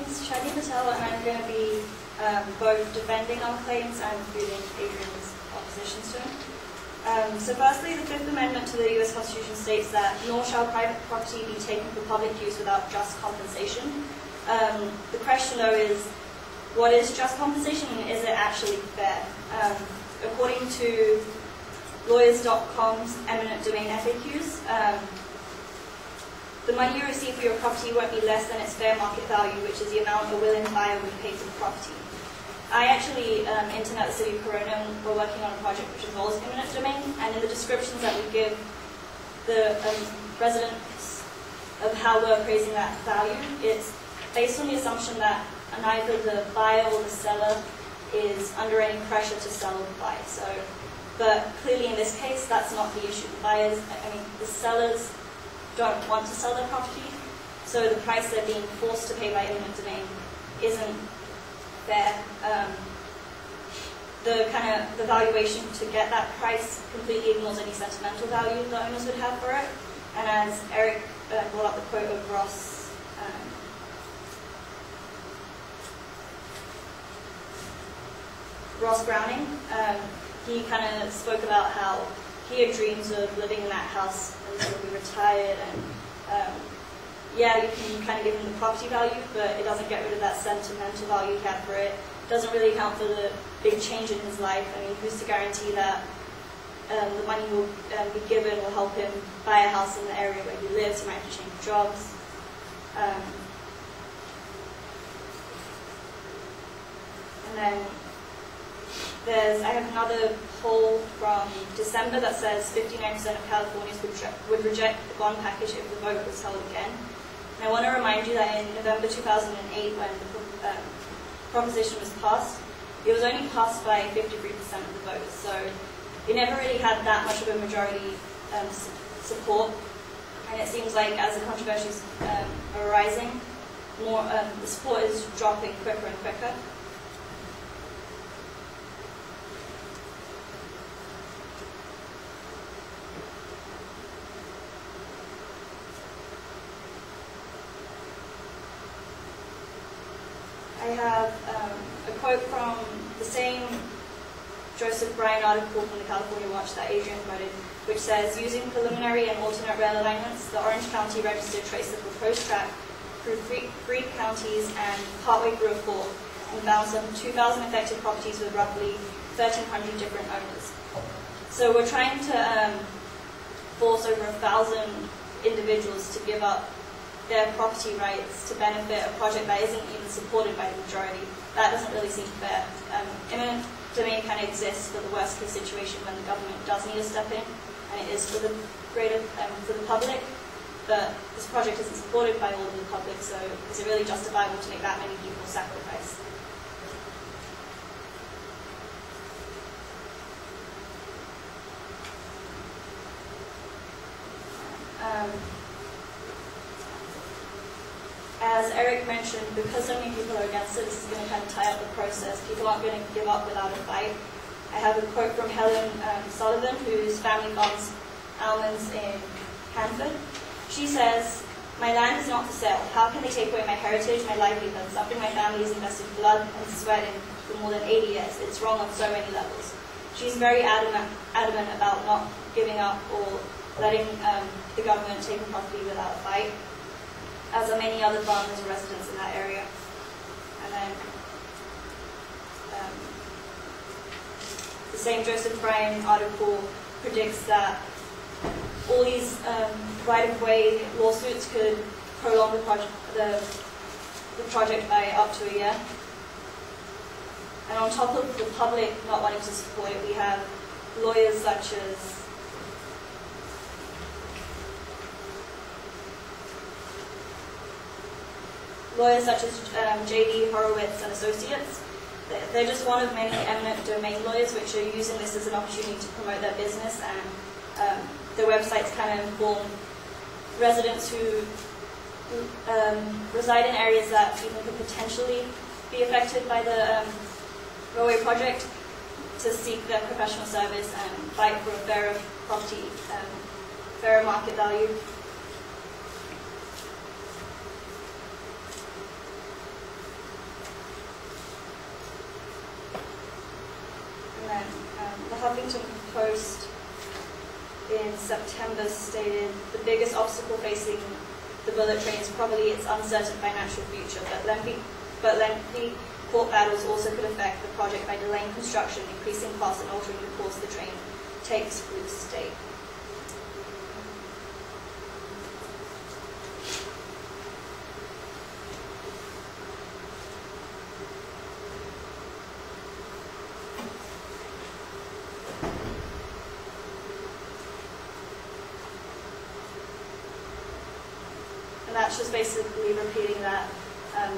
name's Shadi Patel, and I'm going to be both defending our claims and refuting Adrian's oppositions to him. So firstly, the Fifth Amendment to the US Constitution states that nor shall private property be taken for public use without just compensation. The question, though, is what is just compensation and is it actually fair? According to lawyers.com's eminent domain FAQs, the money you receive for your property won't be less than its fair market value, which is the amount a willing buyer would pay for the property. I actually intern at the City of Corona, and we're working on a project which involves eminent domain, and in the descriptions that we give the residents of how we're appraising that value, it's based on the assumption that neither the buyer or the seller is under any pressure to sell or buy. But clearly in this case, that's not the issue. The sellers don't want to sell their property, so the price they're being forced to pay by eminent domain isn't fair. The valuation to get that price completely ignores any sentimental value the owners would have for it. And as Eric brought up the quote of Ross Browning, he kind of spoke about how he had dreams of living in that house until he retired, and yeah, you can kind of give him the property value, but it doesn't get rid of that sentimental value he had for it. It doesn't really account for the big change in his life. I mean, who's to guarantee that the money will be given will help him buy a house in the area where he lives? He might have to change jobs. And then I have another poll from December that says 59% of Californians would reject the bond package if the vote was held again. And I want to remind you that in November 2008, when the proposition was passed, it was only passed by 53% of the voters. So it never really had that much of a majority support. And it seems like as the controversies are arising, the support is dropping quicker and quicker. I have a quote from the same Joseph Bryan article from the California Watch that Adrian quoted, which says, using preliminary and alternate rail alignments, the Orange County Register traced the proposed track through three counties and partway through a fourth, and found some 2,000 affected properties with roughly 1,300 different owners. So we're trying to force over 1,000 individuals to give up their property rights to benefit a project that isn't even supported by the majority. That doesn't really seem fair. Eminent domain kind of exists for the worst case situation when the government does need to step in, and it is for the public, but this project isn't supported by all of the public, so is it really justifiable to make that many people sacrifice? As Eric mentioned, because so many people are against it, this is going to kind of tie up the process. People aren't going to give up without a fight. I have a quote from Helen Sullivan, whose family farms almonds in Hanford. She says, "My land is not for sale. How can they take away my heritage, my livelihood, something my family has invested blood and sweat in for more than 80 years? It's wrong on so many levels." She's very adamant about not giving up or letting the government take a property without a fight, as are many other farmers and residents in that area. And then the same Joseph Bryan article predicts that all these right-of-way lawsuits could prolong the project by up to a year. And on top of the public not wanting to support it, we have lawyers such as J.D. Horowitz and Associates. They're just one of many eminent domain lawyers which are using this as an opportunity to promote their business, and their websites kind of inform residents who reside in areas that even could potentially be affected by the railway project to seek their professional service and fight for a fairer property, fairer market value. September stated, the biggest obstacle facing the bullet train is probably its uncertain financial future, but lengthy court battles also could affect the project by delaying construction, increasing costs, and altering the course the train takes through the state. And that's just basically repeating that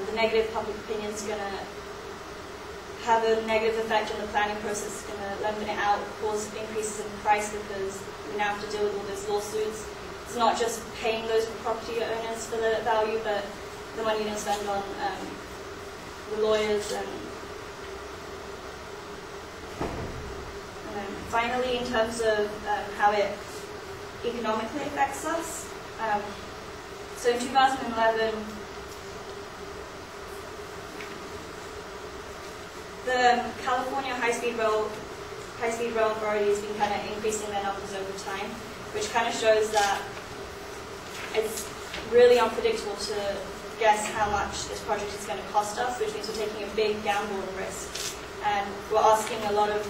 the negative public opinion is going to have a negative effect on the planning process. It's going to lengthen it out, cause increases in price because we now have to deal with all those lawsuits. It's not just paying those property owners for the value, but the money you're going to spend on the lawyers. And then finally, in terms of how it economically affects us, so in 2011, the California High-Speed Rail Authority has been kind of increasing their numbers over time, which kind of shows that it's really unpredictable to guess how much this project is going to cost us, which means we're taking a big gamble and risk. And we're asking a lot of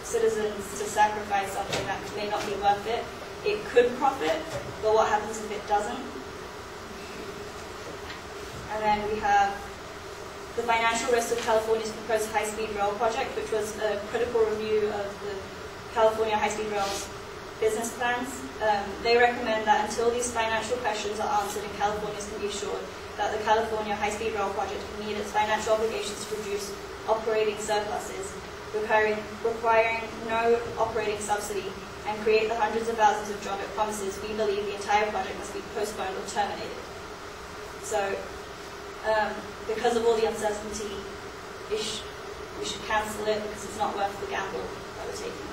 citizens to sacrifice something that may not be worth it. It could profit, but what happens if it doesn't? And then we have the financial risk of California's proposed high-speed rail project, which was a critical review of the California high-speed rail's business plans. They recommend that until these financial questions are answered and Californians can be assured that the California high-speed rail project can meet its financial obligations to produce operating surpluses, requiring no operating subsidy, and create the hundreds of thousands of job it promises, we believe the entire project must be postponed or terminated. So, because of all the uncertainty, we should cancel it because it's not worth the gamble that we're taking.